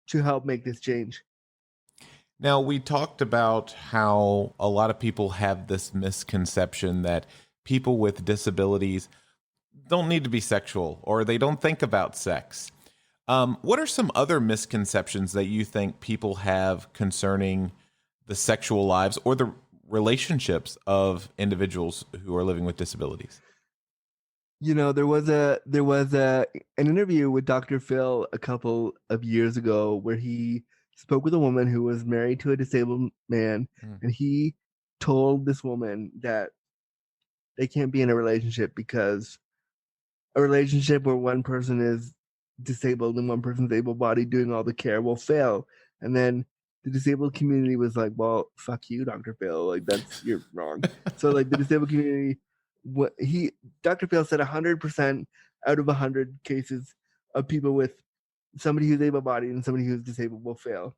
to help make this change. Now, we talked about how a lot of people have this misconception that people with disabilities don't need to be sexual or they don't think about sex. What are some other misconceptions that you think people have concerning the sexual lives or the relationships of individuals who are living with disabilities? There was an interview with Dr. Phil a couple of years ago where he spoke with a woman who was married to a disabled man, Mm. and he told this woman that they can't be in a relationship because a relationship where one person is disabled and one person's able-bodied doing all the care will fail. And then the disabled community was like, "Well, fuck you, Dr. Phil. Like you're wrong." So like the disabled community, what he Dr. Phil said, 100% out of 100 cases of people with somebody who's able-bodied and somebody who's disabled will fail.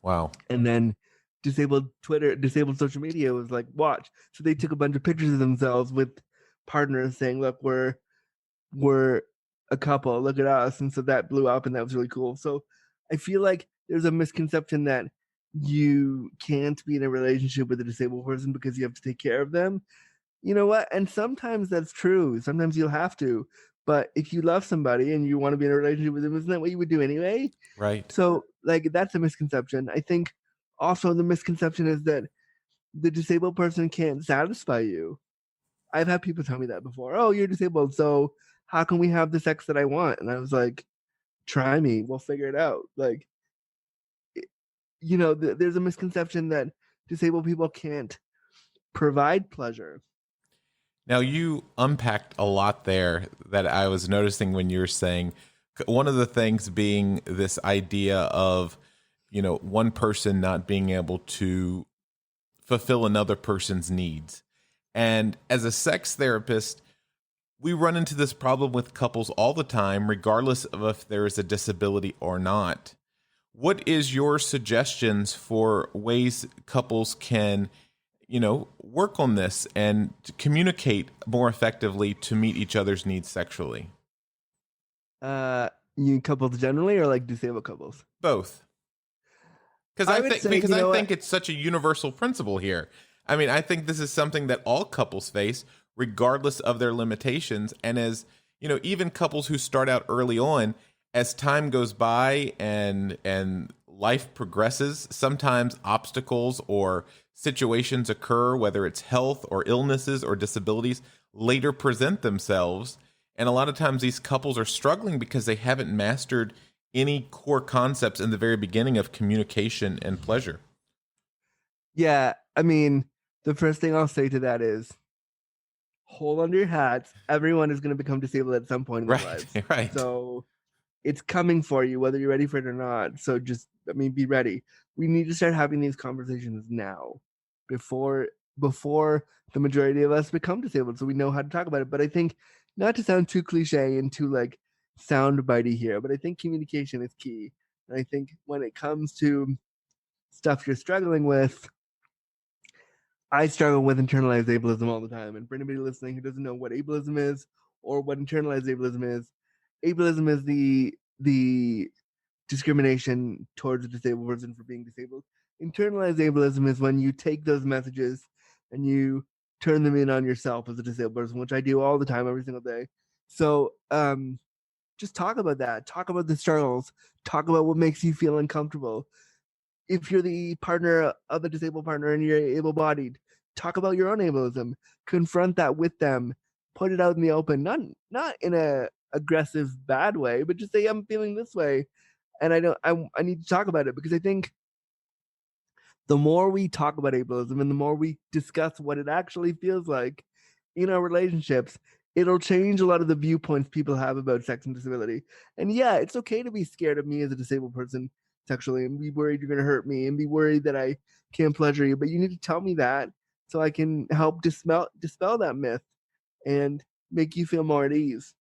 Wow. And then disabled social media was like, "Watch." So they took a bunch of pictures of themselves with partners saying, "Look, we're a couple. Look at us." And so that blew up, and that was really cool. So I feel like there's a misconception that you can't be in a relationship with a disabled person because you have to take care of them. You know what? And sometimes that's true. Sometimes you'll have to. But if you love somebody and you want to be in a relationship with them, isn't that what you would do anyway? Right. So, like, that's a misconception. I think also the misconception is that the disabled person can't satisfy you. I've had people tell me that before. "Oh, you're disabled, so how can we have the sex that I want?" And I was like, "Try me. We'll figure it out." Like, there's a misconception that disabled people can't provide pleasure. Now, you unpacked a lot there that I was noticing when you were saying one of the things being this idea of, one person not being able to fulfill another person's needs. And as a sex therapist, we run into this problem with couples all the time, regardless of if there is a disability or not. What is your suggestions for ways couples can, work on this and to communicate more effectively to meet each other's needs sexually? You couples generally, or like disabled couples? Both. Because I I would think say, because you I know think what? it's such a universal principle here. I mean, I think this is something that all couples face, regardless of their limitations. And as even couples who start out early on, as time goes by and life progresses, sometimes obstacles or situations occur, whether it's health or illnesses or disabilities, later present themselves. And a lot of times these couples are struggling because they haven't mastered any core concepts in the very beginning of communication and pleasure. Yeah, I mean, the first thing I'll say to that is hold under your hats. Everyone is going to become disabled at some point in their Right, lives. right. So it's coming for you, whether you're ready for it or not. So just, I mean, be ready. We need to start having these conversations now before before the majority of us become disabled so we know how to talk about it. But I think, not to sound too cliche and too like sound bitey here, but I think communication is key. And I think when it comes to stuff you're struggling with, I struggle with internalized ableism all the time. And for anybody listening who doesn't know what ableism is or what internalized ableism is the discrimination towards a disabled person for being disabled. Internalized ableism is when you take those messages and you turn them in on yourself as a disabled person, which I do all the time, every single day. So just talk about that. Talk about the struggles. Talk about what makes you feel uncomfortable. If you're the partner of a disabled partner and you're able-bodied, talk about your own ableism. Confront that with them. Put it out in the open, not in a aggressive, bad way, but just say, "I'm feeling this way, and I need to talk about it," because I think the more we talk about ableism and the more we discuss what it actually feels like in our relationships, it'll change a lot of the viewpoints people have about sex and disability. And yeah, it's okay to be scared of me as a disabled person sexually and be worried you're going to hurt me and be worried that I can't pleasure you, but you need to tell me that so I can help dispel that myth and make you feel more at ease.